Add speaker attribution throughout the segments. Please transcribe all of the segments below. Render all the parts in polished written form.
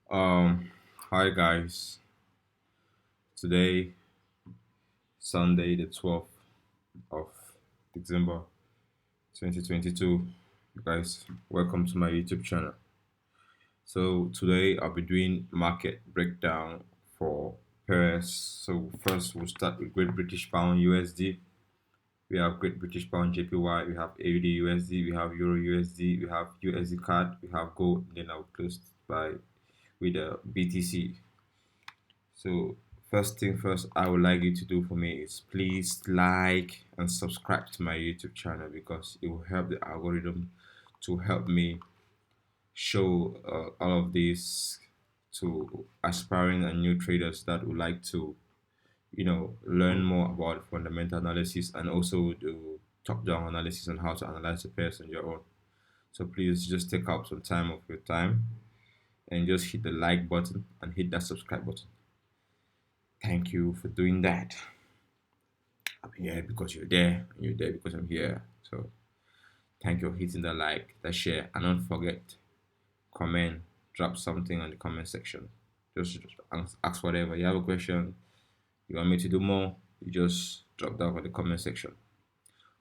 Speaker 1: Um, Hi guys. Today, Sunday, the 12th of December 2022. You guys, welcome to my YouTube channel. So today I'll be doing market breakdown for pairs. So first we'll start with Great British Pound USD. We have Great British Pound JPY. We have AUDUSD. We have EURUSD. We have USDCAD. We have gold. Then I'll close by with the BTC. So first thing first, I would like you to do for me is please like and subscribe to my YouTube channel because it will help the algorithm to help me show all of this to aspiring and new traders that would like to, learn more about fundamental analysis and also do top-down analysis on how to analyze the pairs on your own. So please just take out some time of your time and just hit the like button and hit that subscribe button. Thank you for doing that. I'm here because you're there, and you're there because I'm here. So thank you for hitting the like, the share, and don't forget, comment, drop something on the comment section. Just ask whatever. You have a question, you want me to do more, you just drop down on the comment section.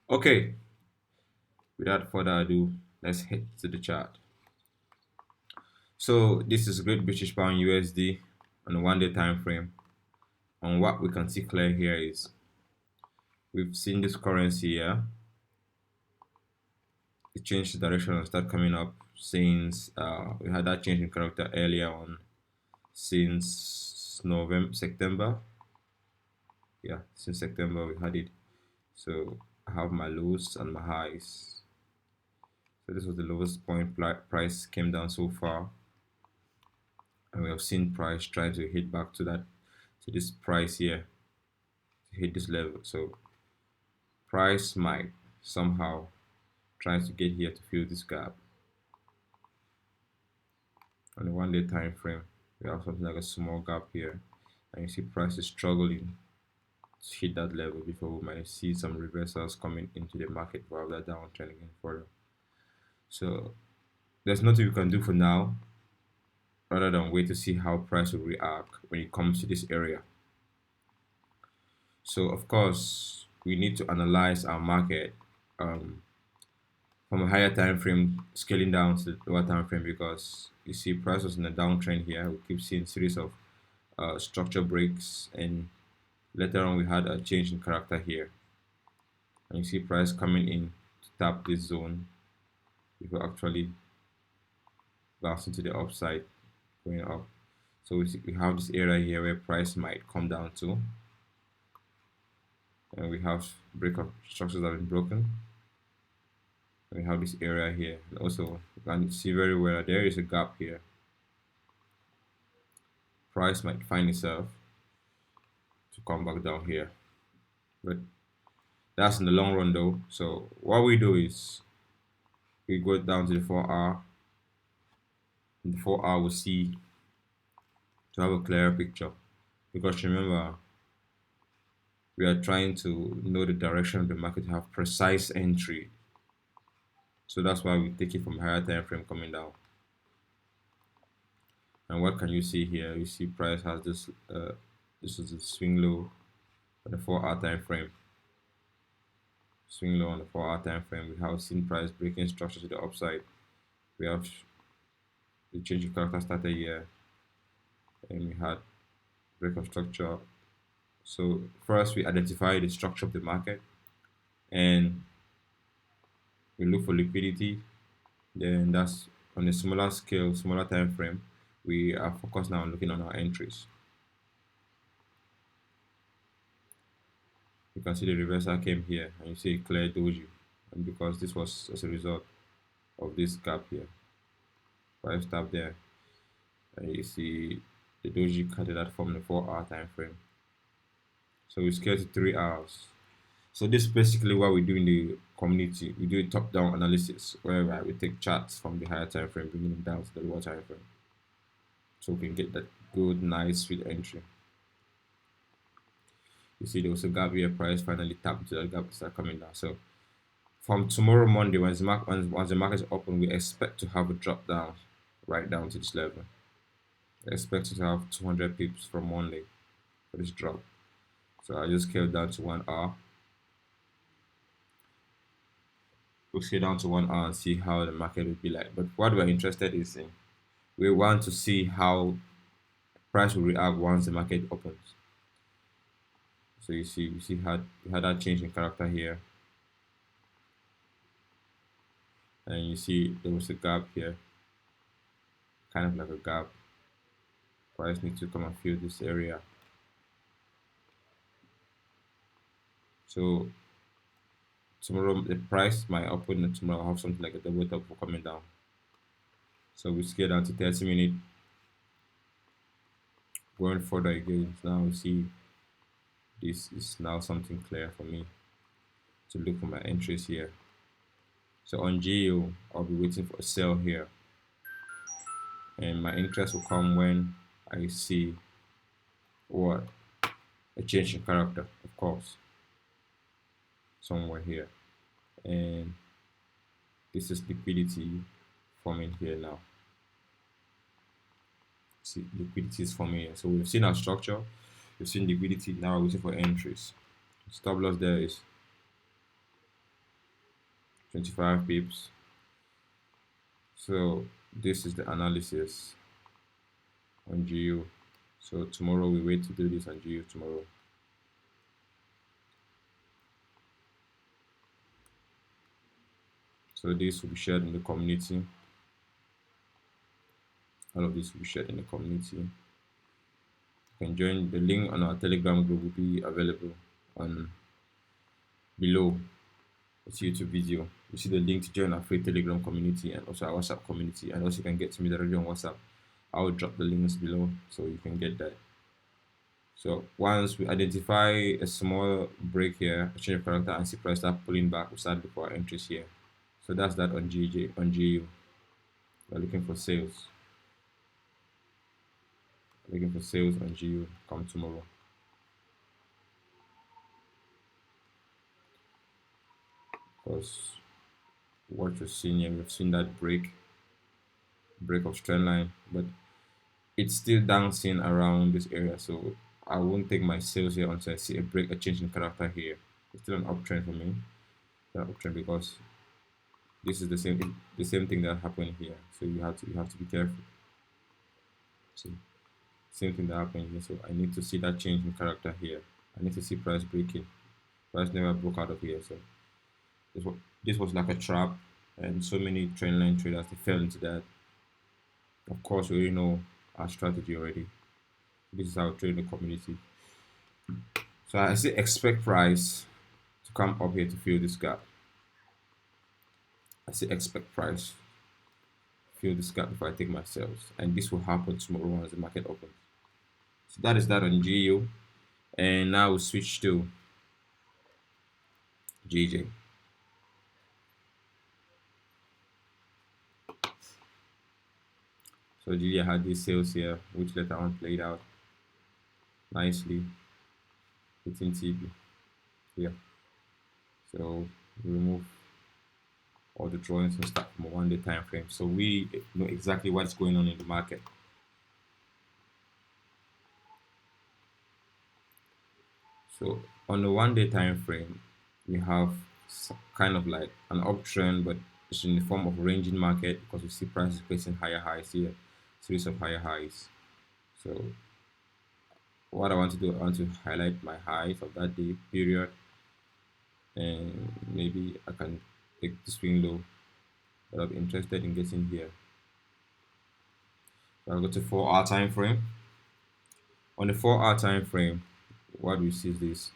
Speaker 1: Okay, without further ado, let's head to the chart. So this is Great British Pound USD on a 1 day time frame. And what we can see clear here is we've seen this currency here. It changed the direction and start coming up since we had that change in character earlier on since September. Yeah, since September we had it. So I have my lows and my highs. So this was the lowest point price came down so far, and we have seen price trying to hit back to this price here to hit this level. So price might somehow try to get here to fill this gap. On the 1 day time frame, we have something like a small gap here, and you see price is struggling to hit that level before we might see some reversals coming into the market while that downtrend again further. So there's nothing we can do for now rather than wait to see how price will react when it comes to this area. So of course we need to analyze our market from a higher time frame scaling down to the lower time frame, because you see price was in a downtrend here. We keep seeing series of structure breaks, and later on we had a change in character here, and you see price coming in to tap this zone before actually bouncing to the upside, going up. So we have this area here where price might come down to, and we have breakup structures that have been broken. We have this area here, and also you can see very well that there is a gap here. Price might find itself to come back down here, but that's in the long run though. So what we do is we go down to the 4 hour. In the 4 hour we'll see to have a clearer picture, because remember we are trying to know the direction of the market to have precise entry. So that's why we take it from higher time frame coming down. And what can you see here? You see price has this this is a swing low on the 4 hour time frame. Swing low on the 4 hour time frame. We have seen price breaking structure to the upside. We have the change of character started here, and we had break of structure. So first we identify the structure of the market, and we look for liquidity. Then that's on a smaller scale, smaller time frame. We are focused now on looking on our entries. You can see the reversal came here, and you see a clear doji, and because this was as a result of this gap here, price tap there, and you see the doji cut that from the 4 hour time frame. So we scale to 3 hours. So this is basically what we do in the community. We do a top-down analysis where we take charts from the higher time frame, bringing them down to the lower time frame, so we can get that good, nice, sweet entry. You see there was a gap here, price finally tapped into that gap, start coming down. So from tomorrow Monday, once the market is open, we expect to have a drop down right down to this level. I expect to have 200 pips from Monday for this drop. So I just scale down to 1 hour. We'll scale down to 1 hour and see how the market will be like. But what we're interested is in, we want to see how price will react once the market opens. So you see how we had that change in character here, and you see there was a gap here, kind of like a gap. Price needs to come and fill this area. So tomorrow the price might open, and tomorrow I'll have something like a double top for coming down. So we scale down to 30 minutes. Going further again, now we see this is now something clear for me to look for my entries here. So on GU, I'll be waiting for a sell here, and my interest will come when I see what a change in character, of course, somewhere here, and this is liquidity forming here now. See, liquidity is forming here. So we've seen our structure, we've seen liquidity. Now we're waiting for entries. Stop loss there is 25 pips. So this is the analysis on GU. So tomorrow we wait to do this on GU tomorrow. So this will be shared in the community. All of this will be shared in the community. You can join. The link on our Telegram group will be available on below this YouTube video. You see the link to join our free Telegram community and also our WhatsApp community, and also you can get to me directly on WhatsApp. I will drop the links below so you can get that. So once we identify a small break here, a change of character, and see price start pulling back, we start before our entries here. So that's that on GU. We're looking for sales. Looking for sales on GU come tomorrow. Because what you're seeing here, we've seen that break of trend line, but it's still dancing around this area. So I won't take my sales here until I see a change in character here. It's still an uptrend for me. An uptrend because this is the same thing that happened here. So you have to be careful. See, same thing that happened here. So I need to see that change in character here. I need to see price breaking. Price never broke out of here. So this was like a trap, and so many trendline traders they fell into that. Of course, we already know our strategy already. This is how we trade in the community. So I still expect price to come up here to fill this gap. I still expect price to fill this gap before I take my sales, and this will happen tomorrow once the market opens. So that is that on GU, and now we switch to GJ. So GJ had these sales here, which later on played out nicely hitting TB. Yeah. So we remove all the drawings and start from a 1 day time frame. So we know exactly what's going on in the market. So on the 1 day time frame, we have kind of like an uptrend, but it's in the form of a ranging market because we see prices placing higher highs here, series of higher highs. So what I want to do, I want to highlight my highs of that day period, and maybe I can take the swing low that I'm interested in getting here. So I'll go to 4 hour time frame. On the 4 hour time frame, what we see is this.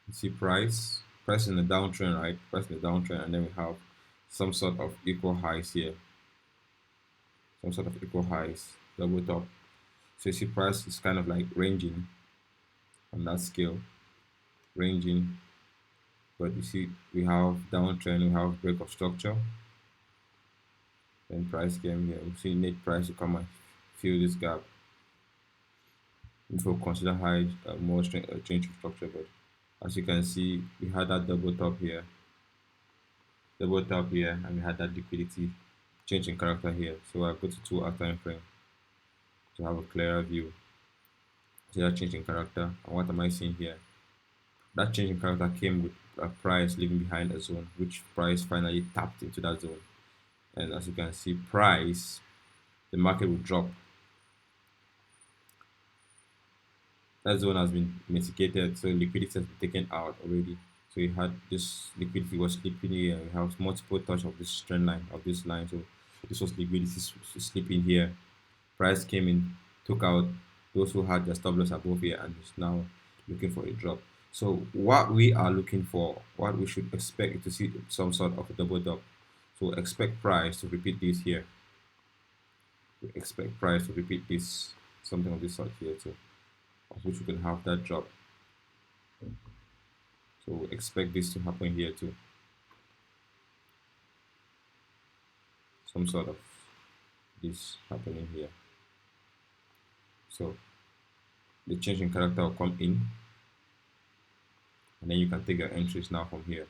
Speaker 1: You see price in the downtrend, right? Price in the downtrend, and then we have some sort of equal highs here. Some sort of equal highs, double top. So you see price is kind of like ranging on that scale, ranging. But you see we have downtrend, we have break of structure. Then price came here. We see need price to come and fill this gap. Before consider high, more change of structure, but as you can see, we had that double top here, double tap here, and we had that liquidity change in character here. So I go to 2 hour time frame to have a clearer view. See that change in character, and what am I seeing here? That change in character came with a price leaving behind a zone, which price finally tapped into that zone. And as you can see, price, the market will drop. That zone has been mitigated, so liquidity has been taken out already. So you had this liquidity was sleeping here. We have multiple touch of this trend line of this line. So this was liquidity sleeping here. Price came in, took out those who had their stop loss above here, and is now looking for a drop. So what we are looking for, what we should expect to see some sort of a double top. So expect price to repeat this here. We expect price to repeat this, something of this sort here too, of which we can have that drop. So expect this to happen here too. Some sort of this happening here. So the change in character will come in, and then you can take your entries now from here.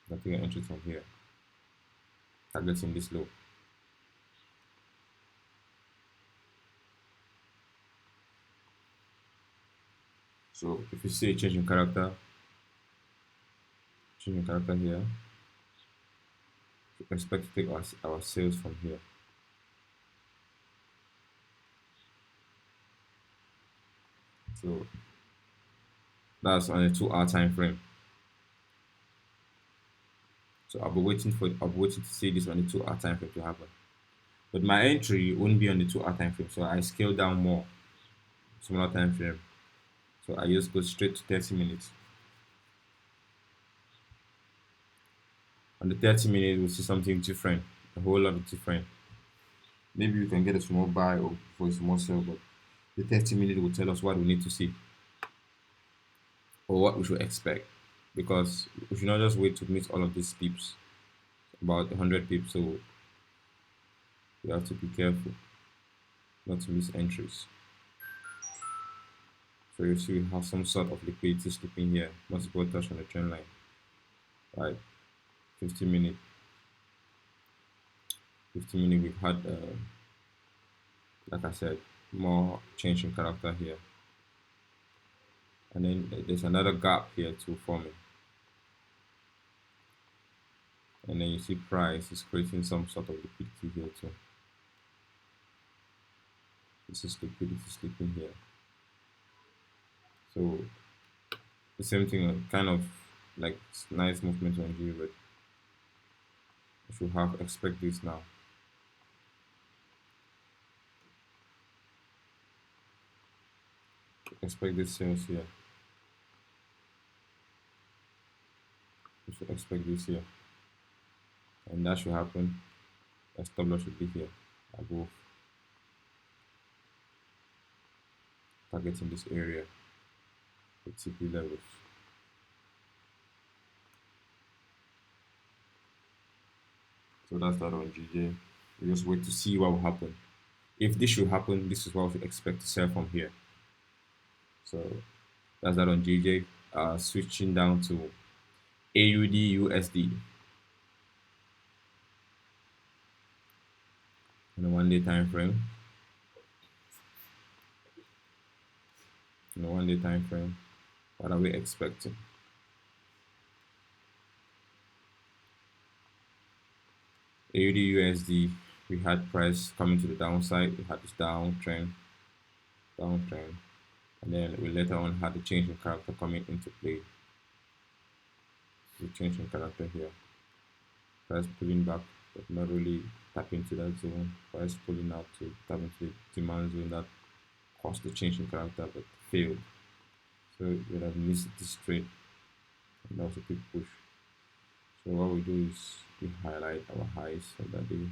Speaker 1: You can take your entries from here. Targeting this low. So if you see a change in character here, we expect to take our sales from here. So that's on a 2 hour time frame. So I'll be waiting to see this on the 2 hour time frame to happen. But my entry won't be on the 2 hour time frame, so I scale down more, smaller time frame. So I just go straight to 30 minutes. On the 30 minutes, we'll see something different, a whole lot different. Maybe we can get a small buy or for a small sell, but the 30 minutes will tell us what we need to see or what we should expect, because we should not just wait to meet all of these pips, about 100 pips. So we have to be careful not to miss entries. So you see we have some sort of liquidity slipping here, multiple touch on the trend line, right? 50 minute, we've had, like I said, more change in character here. And then there's another gap here too forming. And then you see price is creating some sort of liquidity here too. This is liquidity sleeping here. So the same thing, kind of like nice movement on G, but you should have expect this now. Expect this sales here. You should expect this here. And that should happen. The stop loss should be here above, targeting this area, the TP levels. So that's that on GJ. We just wait to see what will happen. If this should happen, this is what we expect to sell from here. So that's that on GJ. Switching down to AUDUSD on a 1 day time frame. In a 1 day time frame, what are we expecting? AUDUSD, we had price coming to the downside. We had this downtrend, and then we later on had the change in character coming into play. The change in character here. Price pulling back, but not really tapping into that zone. Price pulling out to tap into the demand zone that caused the change in character but failed. So we would have missed this trade, and that was a big push. So what we do is we highlight our highs of that day,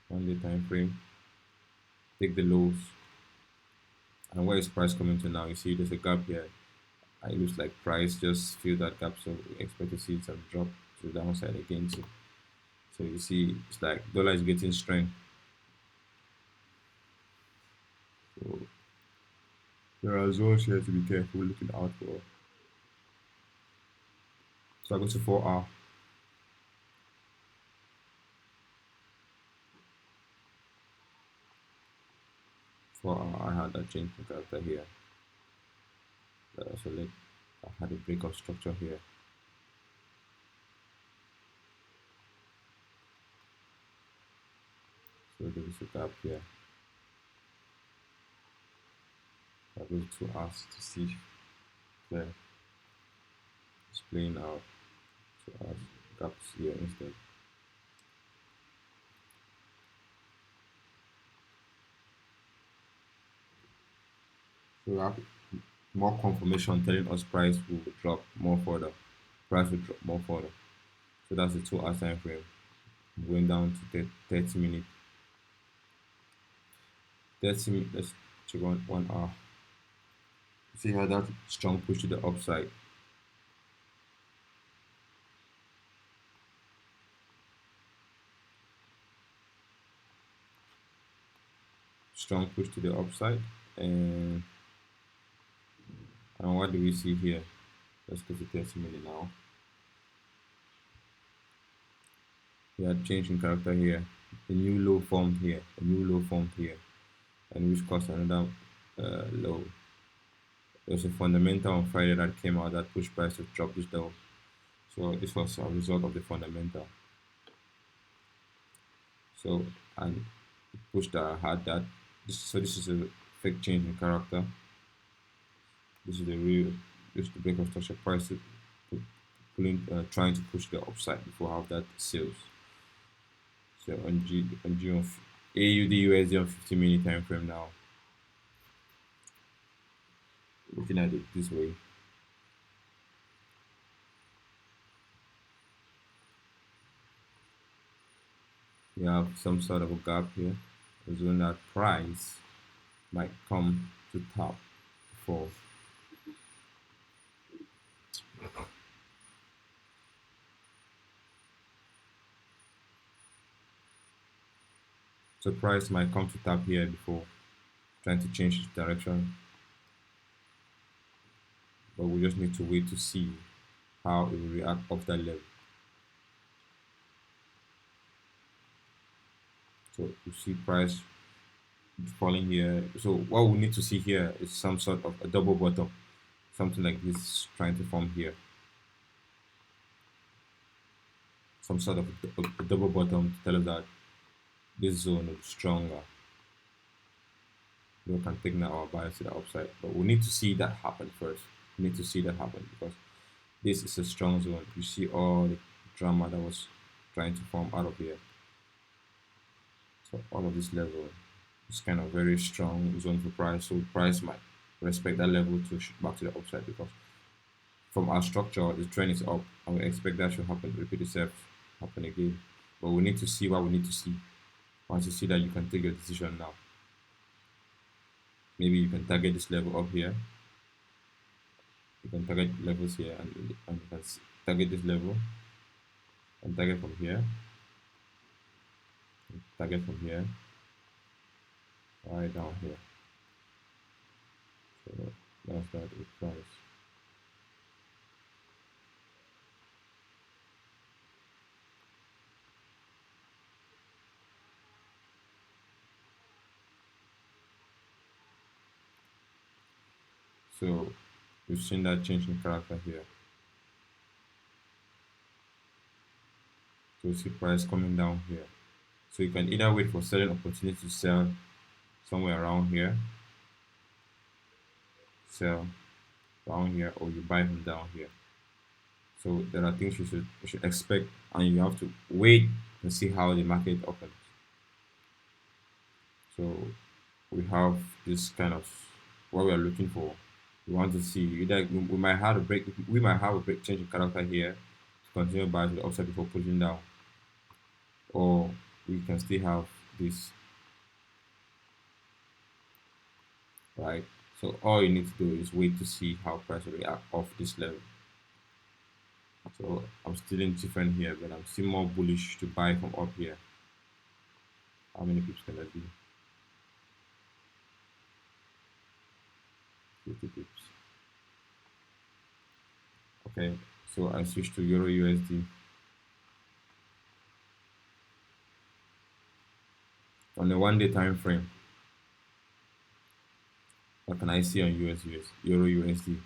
Speaker 1: 1 day time frame, take the lows, and where is price coming to now? You see there's a gap here. It looks like price just filled that gap, so we expect to see some drop to the downside again too. So you see it's like dollar is getting strength. So there are zones here to be careful looking out for. So I go to 4 hour. 4 hour, I had that change in character here. So I had a break of structure here. So there is a gap here. I go to us to see where it's playing out. So as gaps here instead. So we have more confirmation telling us price will drop more further. Price will drop more further. So that's the 2 hour time frame. Going down to 30 minutes. 30 minutes. Let's check on 1 hour. See how that strong push to the upside. Strong push to the upside. And what do we see here? Let's go to 30 minutes now. We had change in character here. A new low formed here. A new low formed here. And which caused another low. There's a fundamental on Friday that came out that pushed price to drop this down. So this was a result of the fundamental. So and it pushed that had that. So this is a fake change in character. This is the real. This is the break of structure price pulling, trying to push the upside before have that sales. So on G on AUDUSD on 50-minute time frame now. Looking at it this way. We have some sort of a gap here. Assuming that price might come to top before. So price might come to tap here before trying to change its direction. But we just need to wait to see how it will react off that level. So you see price falling here. So what we need to see here is some sort of a double bottom. Something like this trying to form here. Some sort of a double bottom to tell us that this zone is stronger. We can take now our bias to the upside, but we need to see that happen first. We need to see that happen because this is a strong zone. You see all the drama that was trying to form out of here. So all of this level is kind of very strong zone for price. So price might respect that level to shoot back to the upside because from our structure, the trend is up, and we expect that should happen, repeat itself, happen again. But we need to see what we need to see. Once you see that, you can take your decision now. Maybe you can target this level up here. You can target levels here, and you can target this level, and target from here, target from here, right down here. So that's that with price. So we've seen that change in character here. So you see price coming down here. So you can either wait for selling opportunity to sell somewhere around here, sell down here, or you buy from down here. So there are things you should expect, and you have to wait and see how the market opens. So we have this kind of what we are looking for. We want to see either we might have a break. We might have a break change in character here to continue buying to the upside before pushing down, or we can still have this, right? So all you need to do is wait to see how price will react off this level. So I'm still indifferent here, but I'm still more bullish to buy from up here. How many pips can that be? 50 pips. Okay, So I switch to Euro USD. On the 1 day time frame, what can I see on Euro USD?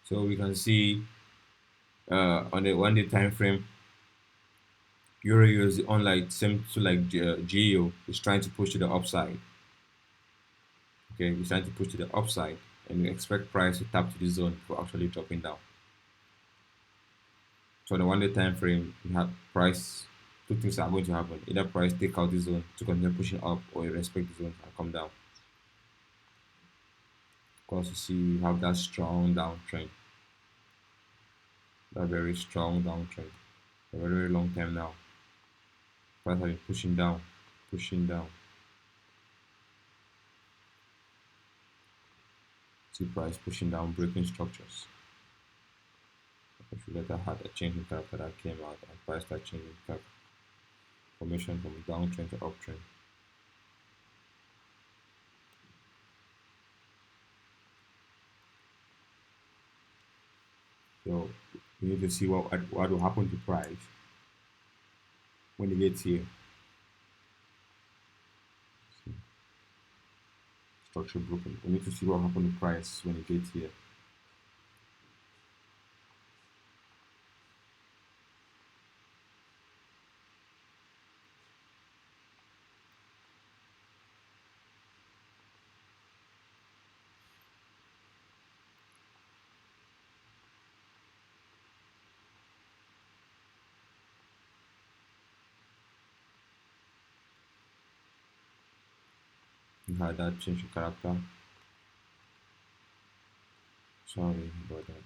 Speaker 1: So we can see on the 1 day time frame, Euro USD unlike same to like GEO is trying to push to the upside. Okay, it's trying to push to the upside, and we expect price to tap to this zone before actually dropping down. So on the 1 day time frame, we have price. Two things are going to happen: either price take out this zone to continue pushing up, or you respect the zone and come down. Of course, you see we have that strong downtrend, that very strong downtrend for a very, very long time now. Price has been pushing down, pushing down. See price pushing down, breaking structures. If you later had a change in character that came out and price start changing formation from downtrend to uptrend. So we need to see what will happen to price when it gets here. Structure broken. We need to see what will happen to price when it gets here. We had that change in character. Sorry about that.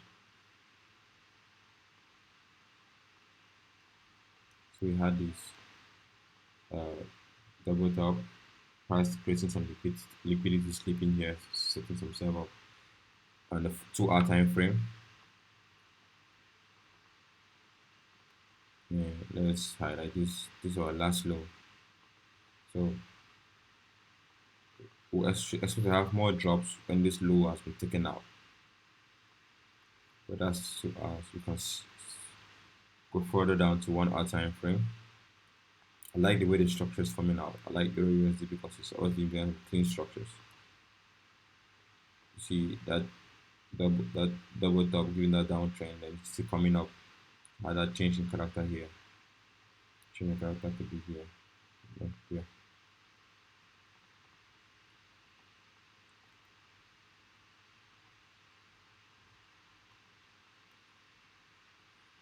Speaker 1: So we had this uh, double top, price creating some liquidity sleeping here, setting some self up on the 2 hour time frame. Yeah, let's highlight this. This is our last low. So we expect to have more drops when this low has been taken out. But that's 2 hours. We can go further down to 1 hour time frame. I like the way the structure is forming out. I like Euro USD because it's always been clean structures. You see that double top giving that downtrend and it's still coming up. Had that change in character here. Change in character to be here. Yeah.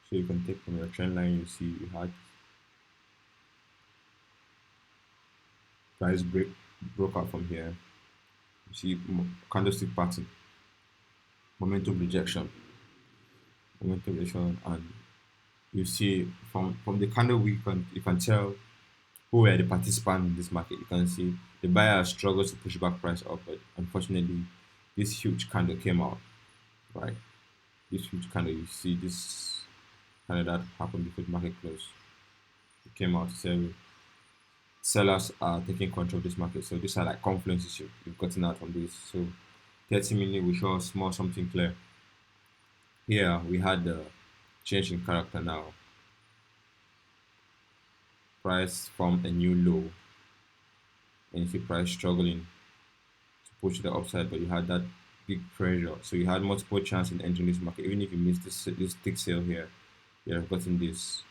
Speaker 1: So you can take from your trend line, you see you had price broke out from here. You see candlestick pattern, momentum rejection, and you see from the candle you can tell who were the participants in this market. You can see the buyer struggles to push back price up, but unfortunately, this huge candle came out, right? This huge candle, you see this candle that happened before the market closed. It came out to say sellers are taking control of this market. So these are like confluences you've gotten out from this. So 30 minutes we show small something clear. Here we had the change in character now. Price from a new low, and you see price struggling to push the upside, but you had that big pressure. So you had multiple chances in entering this market. Even if you missed this tick sale here, you have gotten this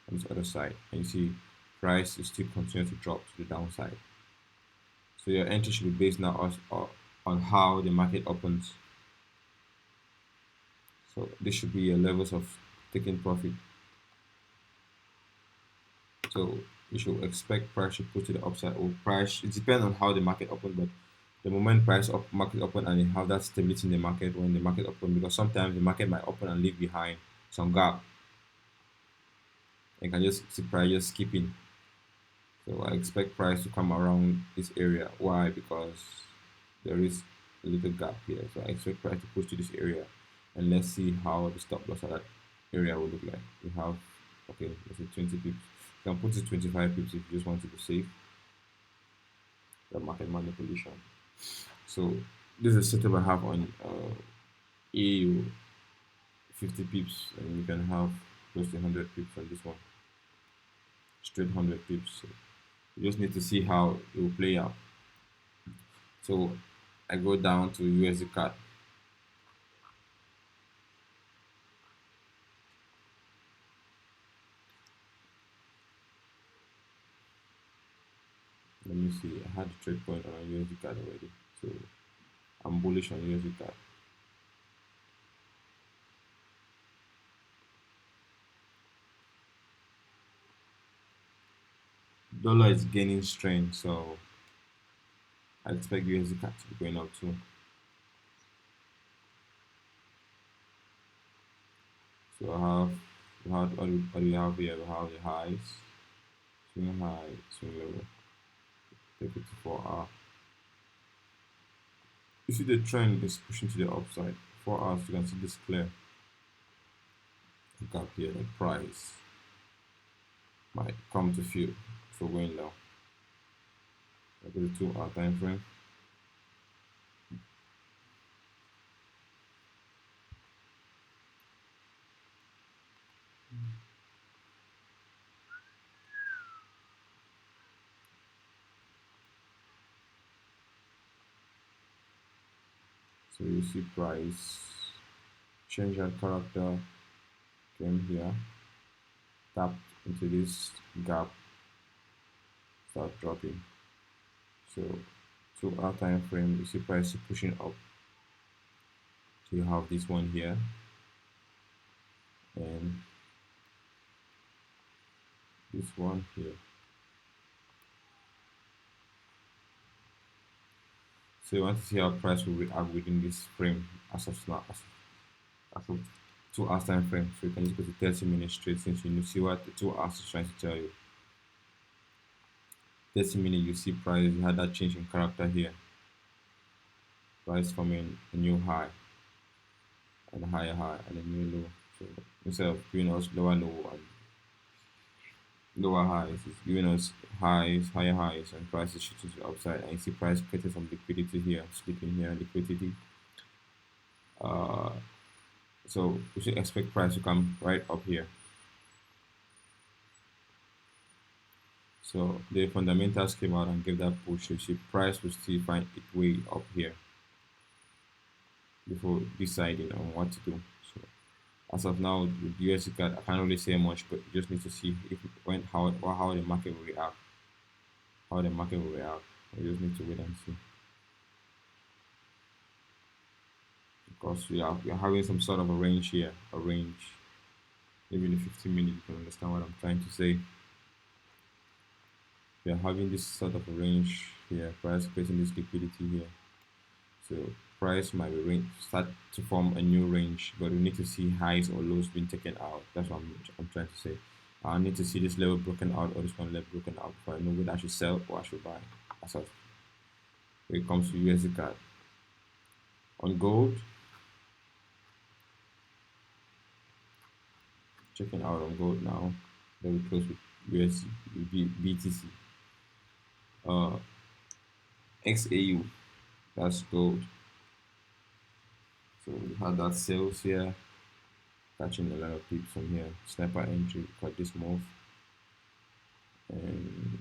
Speaker 1: on this other side, and you see price is still continuing to drop to the downside. So your entry should be based now on how the market opens. So this should be your levels of taking profit. So you should expect price to push to the upside or price. It depends on how the market open, but the moment price up market open and you have that stability in the market when the market open, because sometimes the market might open and leave behind some gap and can just see price just skipping. So I expect price to come around this area. Why? Because there is a little gap here. So I expect price to push to this area, and let's see how the stop loss at that area will look like. We have, okay, let's say 20 pips. You can put it 25 pips if you just want to be safe. The market manipulation. So this is a setup I have on EU 50 pips, and you can have close to 100 pips on this one, straight 100 pips. So you just need to see how it will play out. So I go down to USD CAD. Let me see. I had a trade point on USD CAD already, so I'm bullish on USD CAD. Dollar is gaining strength, so I expect USD CAD to be going up too. So what do we have here? We have the highs, swing high, swing low. Take it to 4 hour. You see the trend is pushing to the upside. 4 hours, you can see this clear gap here. The price might come to fill for going down. Look at the 2 hour time frame. So you see price change that character, came here, tapped into this gap, start dropping. So 2 hour time frame, you see price pushing up. So you have this one here, and this one here. So you want to see how price will react within this frame as of now, as of 2 hours time frame. So you can just go to 30 minutes straight, since you see what the 2 hours is trying to tell you. 30 minutes, you see price, you had that change in character here. Price forming a new high and a higher high and a new low. So instead of giving us lower low and lower highs, it's giving us highs, higher highs, and prices shooting to the upside. And you see price creating some liquidity here, slipping here, liquidity. Uh, so we should expect price to come right up here. So the fundamentals came out and gave that push. So you see price will still find its way up here before deciding on what to do. So as of now, with USDCAD, I can't really say much, but you just need to see if when how the market will react. How the market will react. We just need to wait and see. Because we are having some sort of a range here, a range. Maybe in the 15 minutes you can understand what I'm trying to say. We are having this sort of a range here, price creating this liquidity here. So price might be start to form a new range, but we need to see highs or lows being taken out. That's what I'm trying to say. I need to see this level broken out or this one level broken out before I know whether I should sell or I should buy. As of when it comes to USDCAD. On gold, checking out on gold now. Very close with USD BTC. XAU, that's gold. So we had that sales here, catching a lot of pips from here. Sniper entry, cut this move, and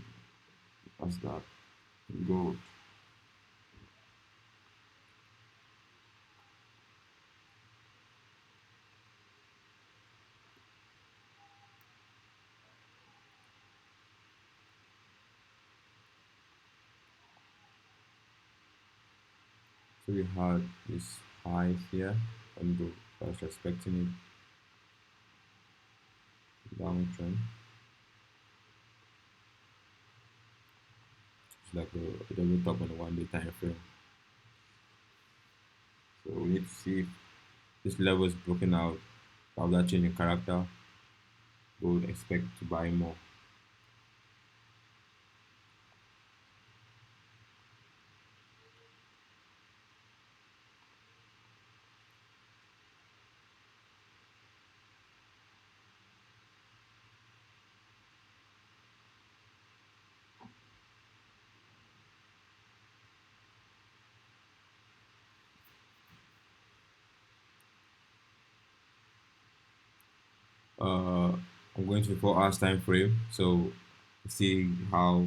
Speaker 1: that's that. Gold. So we had this high here on gold. I was expecting it downtrend. It's like a double top on the 1 day time frame. So we need to see if this level is broken out. Of that change in character, we would expect to buy more. Uh, I'm going to the 4 hours time frame, so see how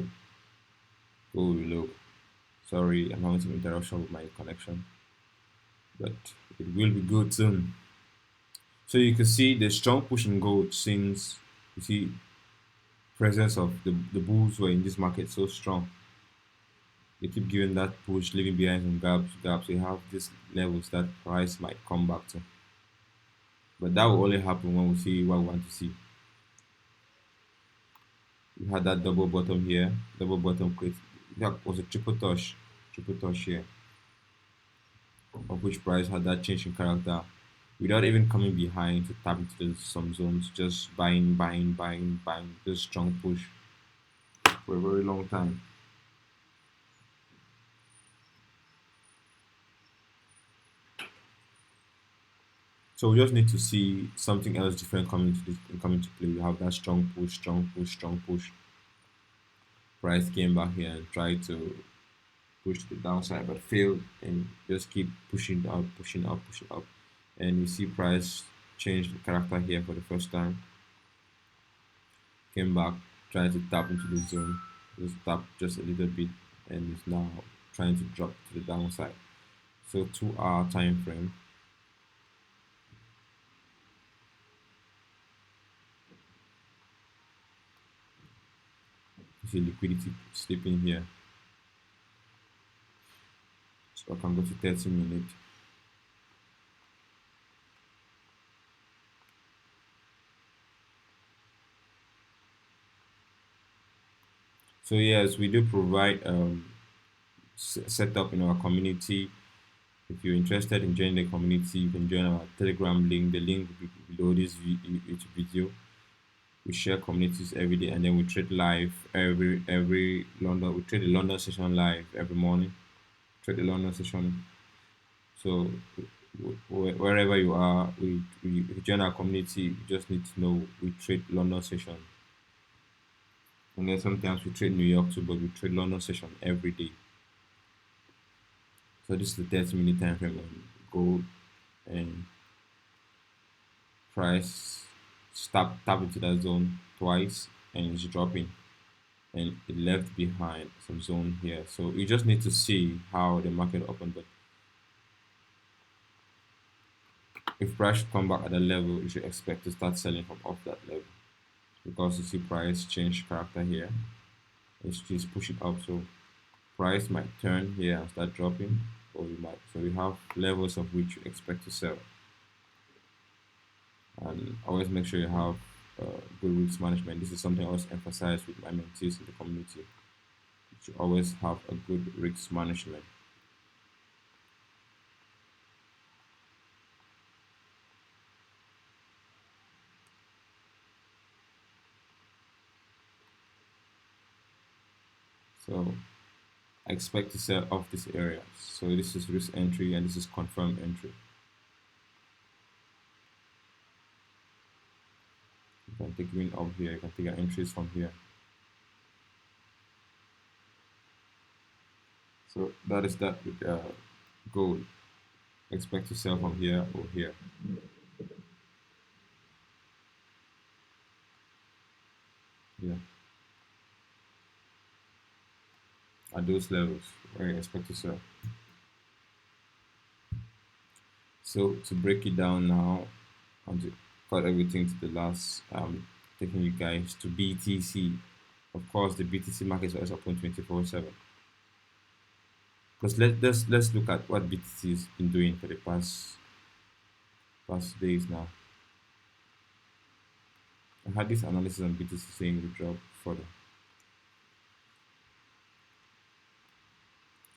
Speaker 1: gold will look. Sorry, I'm having some interruption with my connection, but it will be good soon. So you can see the strong push in gold since you see presence of the bulls were in this market so strong. They keep giving that push, leaving behind some gaps. You have these levels that price might come back to. But that will only happen when we see what we want to see. We had that double bottom here, double bottom create. That was a triple touch here, of which price had that change in character without even coming behind to tap into some zones, just buying, just strong push for a very long time. So we just need to see something else different coming to play. We have that strong push. Price came back here and tried to push to the downside, but failed and just keep pushing up. And you see price change the character here for the first time. Came back, tried to tap into the zone, just tap just a little bit, and is now trying to drop to the downside. So 2 hour time frame. You see liquidity slipping here. So I can go to 30 minutes. So yes, we do provide setup in our community. If you're interested in joining the community, you can join our Telegram link. The link will be below this YouTube video. We share communities every day, and then we trade live every London. We trade the London session live every morning. Trade the London session. So wherever you are, we join our community. You just need to know we trade London session, and then sometimes we trade New York too, but we trade London session every day. So this is the 30 minute time frame on gold, and price tap into that zone twice and it's dropping, and it left behind some zone here. So you just need to see how the market opened. But if price come back at that level, you should expect to start selling from off that level, because you see price change character here. It's just pushing up, so price might turn here and start dropping, or you might. So we have levels of which you expect to sell, and always make sure you have good risk management. This is something I always emphasize with my mentees in the community. You should always have a good risk management. So I expect to sell off this area. So this is risk entry and this is confirmed entry. You can take win up here. You can take your entries from here. So that is that with gold. Expect to sell from here or here. Yeah. At those levels where you expect to sell. So to break it down now and to cut everything to the last, taking you guys to BTC. Of course, the BTC market is open 24/7. Because let's look at what BTC has been doing for the past days now. I had this analysis on BTC saying it would drop further,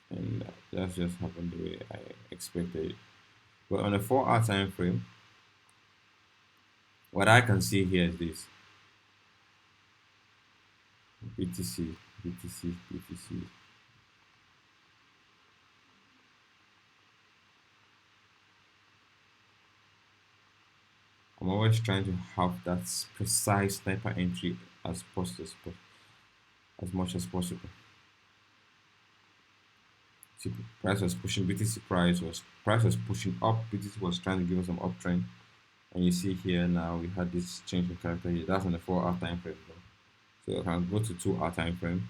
Speaker 1: and that's just happened the way I expected it. But on a 4-hour time frame, what I can see here is this: BTC, BTC, BTC. I'm always trying to have that precise sniper entry as possible, as much as possible. See, price was pushing, BTC price was pushing up. BTC was trying to give us some uptrend, and you see here now we had this change in character here. That's on the 4-hour time frame though. So I can go to 2-hour time frame.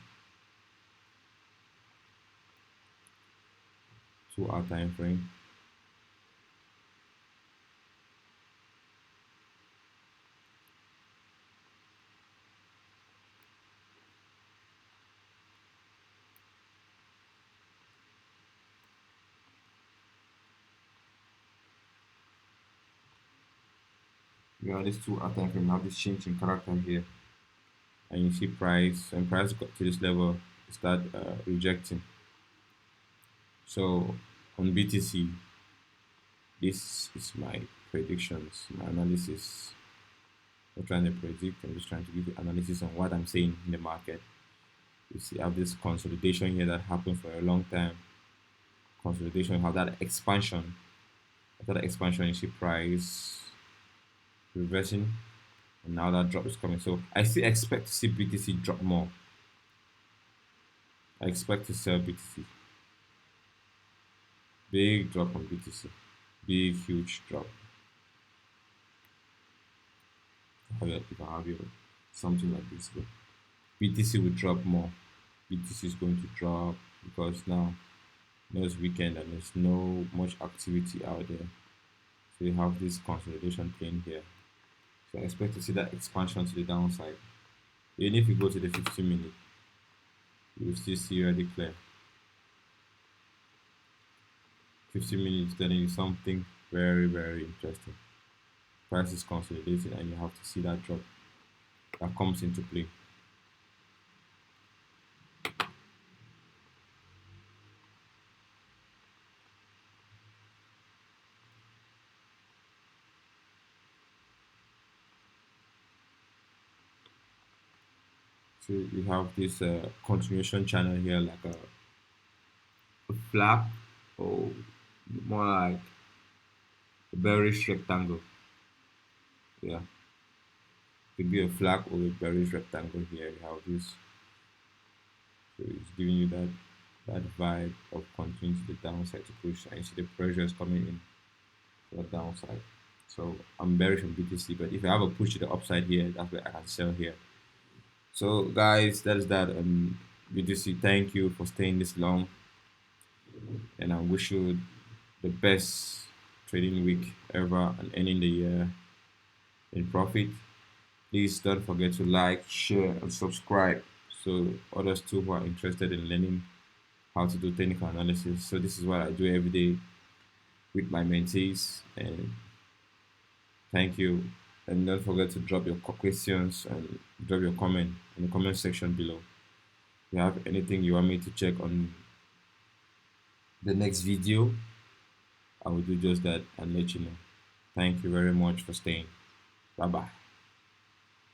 Speaker 1: 2-hour time frame. We have this 2-hour time frame. We have this change in character here, and you see price. And price got to this level, start rejecting. So on BTC, this is my predictions, my analysis. I'm not trying to predict. I'm just trying to give you analysis on what I'm seeing in the market. You see, I have this consolidation here that happened for a long time. Consolidation, have that expansion. After that expansion, you see price reversing, and now that drop is coming. So I still expect to see BTC drop more. I expect to sell BTC. Big drop on BTC. Big, huge drop. If I have your something like this, but BTC will drop more. BTC is going to drop because now there's weekend and there's no much activity out there. So you have this consolidation plane here. So I expect to see that expansion to the downside. Even if you go to the 15-minute, you will still see already clear. 15 minutes telling you something very, very interesting. Price is consolidating and you have to see that drop that comes into play. So you have this continuation channel here, like a flap, or more like a bearish rectangle. Yeah, could be a flag or a bearish rectangle here. You have this, so it's giving you that vibe of continuing to the downside to push, and you see the pressure is coming in to the downside. So I'm bearish on BTC, but if I have a push to the upside here, that's where I can sell here. So guys, that is that. BTC, thank you for staying this long, and I wish you the best trading week ever and ending the year in profit. Please don't forget to like, share, and subscribe so others too who are interested in learning how to do technical analysis. So this is what I do every day with my mentees. And thank you. And don't forget to drop your questions and drop your comment in the comment section below. If you have anything you want me to check on the next video, I will do just that and let you know. Thank you very much for staying. Bye bye.